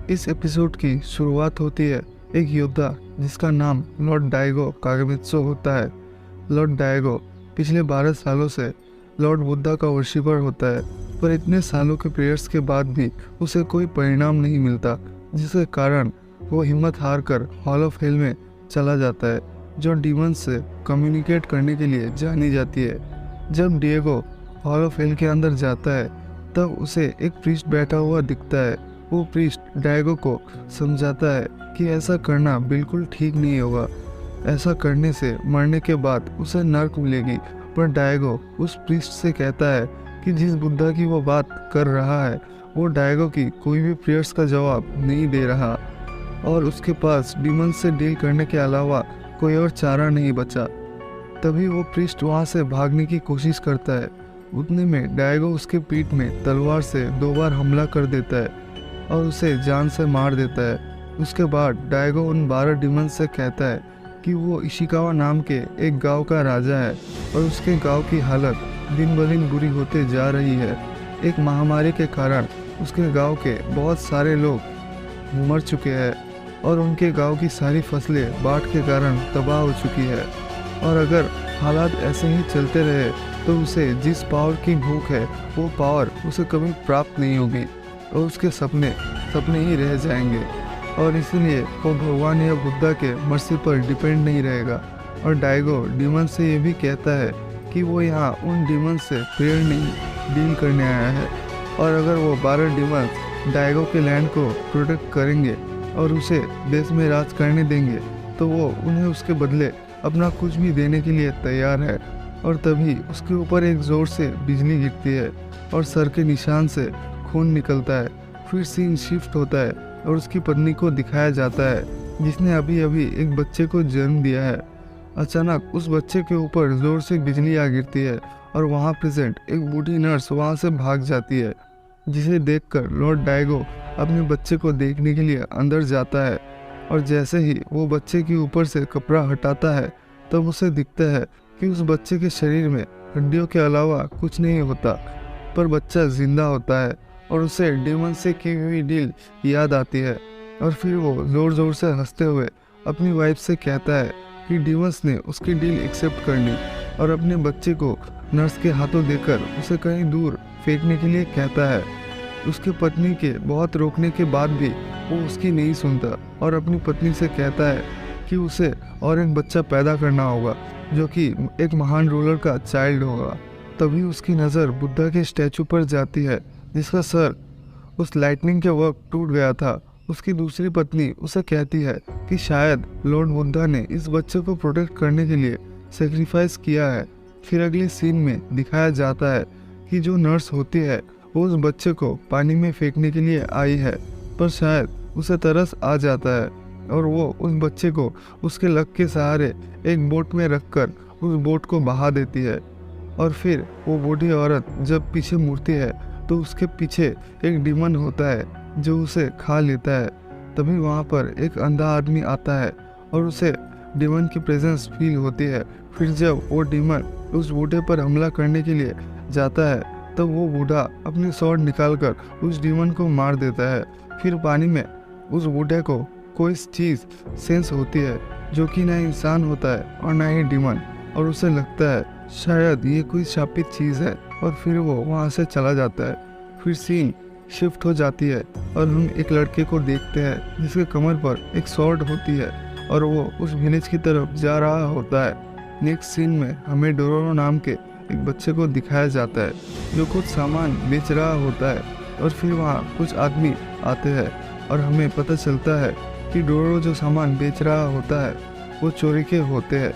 इस एपिसोड की शुरुआत होती है एक योद्धा जिसका नाम लॉर्ड डाइगो कागेमित्सु होता है। लॉर्ड डाइगो पिछले 12 सालों से लॉर्ड बुद्धा का वर्शिपर होता है, पर इतने सालों के प्रेयर्स के बाद भी उसे कोई परिणाम नहीं मिलता, जिसके कारण वो हिम्मत हार कर हॉल ऑफ हेल में चला जाता है, जो डीमंस से कम्युनिकेट करने के लिए जानी जाती है। जब डिएगो हॉल ऑफ हेल के अंदर जाता है तब उसे एक प्रीस्ट बैठा हुआ दिखता है। वो प्रीस्ट डाइगो को समझाता है कि ऐसा करना बिल्कुल ठीक नहीं होगा, ऐसा करने से मरने के बाद उसे नर्क मिलेगी। पर डाइगो उस प्रीस्ट से कहता है कि जिस बुद्धा की वो बात कर रहा है वो डाइगो की कोई भी प्रेयर्स का जवाब नहीं दे रहा और उसके पास डीमंस से डील करने के अलावा कोई और चारा नहीं बचा। तभी वो प्रीस्ट वहाँ से भागने की कोशिश करता है। उतने में डाइगो उसके पीठ में तलवार से 2 बार हमला कर देता है और उसे जान से मार देता है। उसके बाद डाइगो उन 12 डीमंस से कहता है कि वो इशिकावा नाम के एक गांव का राजा है और उसके गांव की हालत दिन ब दिन बुरी होते जा रही है। एक महामारी के कारण उसके गांव के बहुत सारे लोग मर चुके हैं और उनके गांव की सारी फसलें बाढ़ के कारण तबाह हो चुकी है। और अगर हालात ऐसे ही चलते रहे तो उसे जिस पावर की भूख है वो पावर उसे कभी प्राप्त नहीं होगी और उसके सपने ही रह जाएंगे। और इसीलिए वो भगवान या बुद्धा के मर्सी पर डिपेंड नहीं रहेगा। और डाइगो डीमन से ये भी कहता है कि वो यहाँ उन डीमन से प्रेयर नहीं डील करने आया है, और अगर वो 12 डीमन डाइगो के लैंड को प्रोटेक्ट करेंगे और उसे देश में राज करने देंगे तो वो उन्हें उसके बदले अपना कुछ भी देने के लिए तैयार है। और तभी उसके ऊपर एक जोर से बिजली गिरती है और सर के निशान से खून निकलता है। फिर सीन शिफ्ट होता है और उसकी पत्नी को दिखाया जाता है जिसने अभी अभी एक बच्चे को जन्म दिया है। अचानक उस बच्चे के ऊपर जोर से बिजली आ गिरती है और वहाँ प्रेजेंट एक बूढ़ी नर्स वहाँ से भाग जाती है, जिसे देखकर लॉर्ड डाइगो अपने बच्चे को देखने के लिए अंदर जाता है। और जैसे ही वो बच्चे के ऊपर से कपड़ा हटाता है तब उसे दिखता है कि उस बच्चे के शरीर में हड्डियों के अलावा कुछ नहीं होता, पर बच्चा जिंदा होता है और उसे डीमन से की हुई डील याद आती है। और फिर वो जोर जोर से हंसते हुए अपनी वाइफ से कहता है कि डीमंस ने उसकी डील एक्सेप्ट कर ली और अपने बच्चे को नर्स के हाथों देकर उसे कहीं दूर फेंकने के लिए कहता है। उसकी पत्नी के बहुत रोकने के बाद भी वो उसकी नहीं सुनता और अपनी पत्नी से कहता है कि उसे और एक बच्चा पैदा करना होगा जो कि एक महान रूलर का चाइल्ड होगा। तभी उसकी नज़र बुद्धा के स्टैचू पर जाती है जिसका सर उस लाइटनिंग के वक्त टूट गया था। उसकी दूसरी पत्नी उसे कहती है कि शायद लॉर्ड बुद्धा ने इस बच्चे को प्रोटेक्ट करने के लिए सेक्रीफाइस किया है। फिर अगले सीन में दिखाया जाता है कि जो नर्स होती है वो उस बच्चे को पानी में फेंकने के लिए आई है, पर शायद उसे तरस आ जाता है और वो उस बच्चे को उसके लक के सहारे एक बोट में रखकर उस बोट को बहा देती है। और फिर वो बूढ़ी औरत जब पीछे मुड़ती है तो उसके पीछे एक डीमन होता है जो उसे खा लेता है। तभी वहाँ पर एक अंधा आदमी आता है और उसे डीमन की प्रेजेंस फील होती है। फिर जब वो डीमन उस बूढ़े पर हमला करने के लिए जाता है तब वो बूढ़ा अपनी स्वॉर्ड निकालकर उस डीमन को मार देता है। फिर पानी में उस बूढ़े को कोई चीज़ सेंस होती है जो कि ना इंसान होता है और ना ही डीमन, और उसे लगता है शायद ये कोई शापित चीज़ है और फिर वो वहाँ से चला जाता है। फिर सीन शिफ्ट हो जाती है और हम एक लड़के को देखते हैं जिसके कमर पर एक स्वॉर्ड होती है और वो उस विलेज की तरफ जा रहा होता है। नेक्स्ट सीन में हमें डोरोरो नाम के एक बच्चे को दिखाया जाता है जो कुछ सामान बेच रहा होता है। और फिर वहाँ कुछ आदमी आते हैं और हमें पता चलता है कि डोरोरो जो सामान बेच रहा होता है वो चोरी के होते हैं।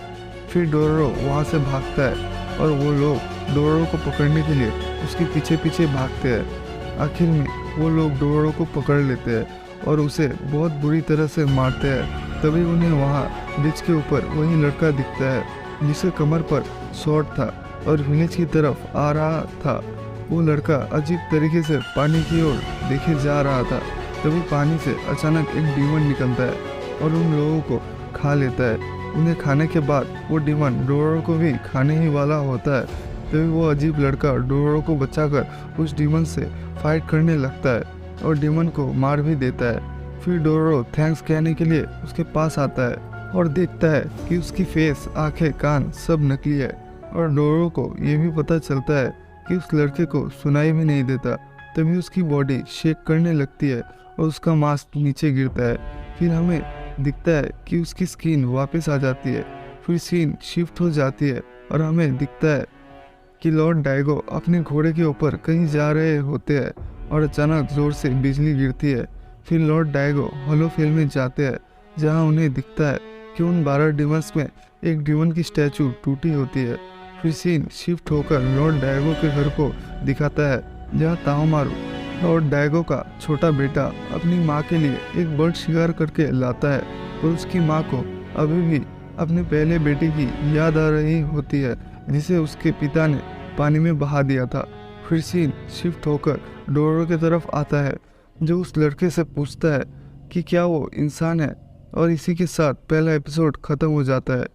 फिर डोरोरो वहाँ से भागता है और वो लोग डोरोरो को पकड़ने के लिए उसके पीछे पीछे भागते हैं। आखिर में वो लोग डोरोरो को पकड़ लेते हैं और उसे बहुत बुरी तरह से मारते हैं। तभी उन्हें वहाँ ब्रिज के ऊपर वही लड़का दिखता है जिसके कमर पर स्वॉर्ड था और विलेज की तरफ आ रहा था। वो लड़का अजीब तरीके से पानी की ओर देखे जा रहा था। तभी पानी से अचानक एक डीमन निकलता है और उन लोगों को खा लेता है। उन्हें खाने के बाद वो डीमन डोरोरो को भी खाने ही वाला होता है। तभी वो अजीब लड़का डोरोरो को बचाकर उस डीमन से फाइट करने लगता है और डीमन को मार भी देता है। फिर डोरो थैंक्स कहने के लिए उसके पास आता है और देखता है कि उसकी फेस, आंखें, कान सब नकली है। और डोरो को ये भी पता चलता है कि उस लड़के को सुनाई भी नहीं देता। तभी उसकी बॉडी शेक करने लगती है और उसका मास्क नीचे गिरता है। फिर हमें दिखता है कि उसकी स्किन वापस आ जाती है। फिर सीन शिफ्ट हो जाती है और हमें दिखता है कि लॉर्ड डाइगो अपने घोड़े के ऊपर कहीं जा रहे होते हैं और अचानक जोर से बिजली गिरती है। फिर लॉर्ड डाइगो होलोफिल्म में जाते हैं जहां उन्हें दिखता है कि उन 12 डिमंस में एक डिमन की स्टैचू टूटी होती है। फिर सीन शिफ्ट होकर लॉर्ड डाइगो के घर को दिखाता है जहां ताओमारू, लॉर्ड डाइगो का छोटा बेटा, अपनी माँ के लिए एक बर्ड शिकार करके लाता है और उसकी माँ को अभी भी अपने पहले बेटे की याद आ रही होती है जिसे उसके पिता ने पानी में बहा दिया था। फिर सीन शिफ्ट होकर डोरो की तरफ आता है जो उस लड़के से पूछता है कि क्या वो इंसान है, और इसी के साथ पहला एपिसोड खत्म हो जाता है।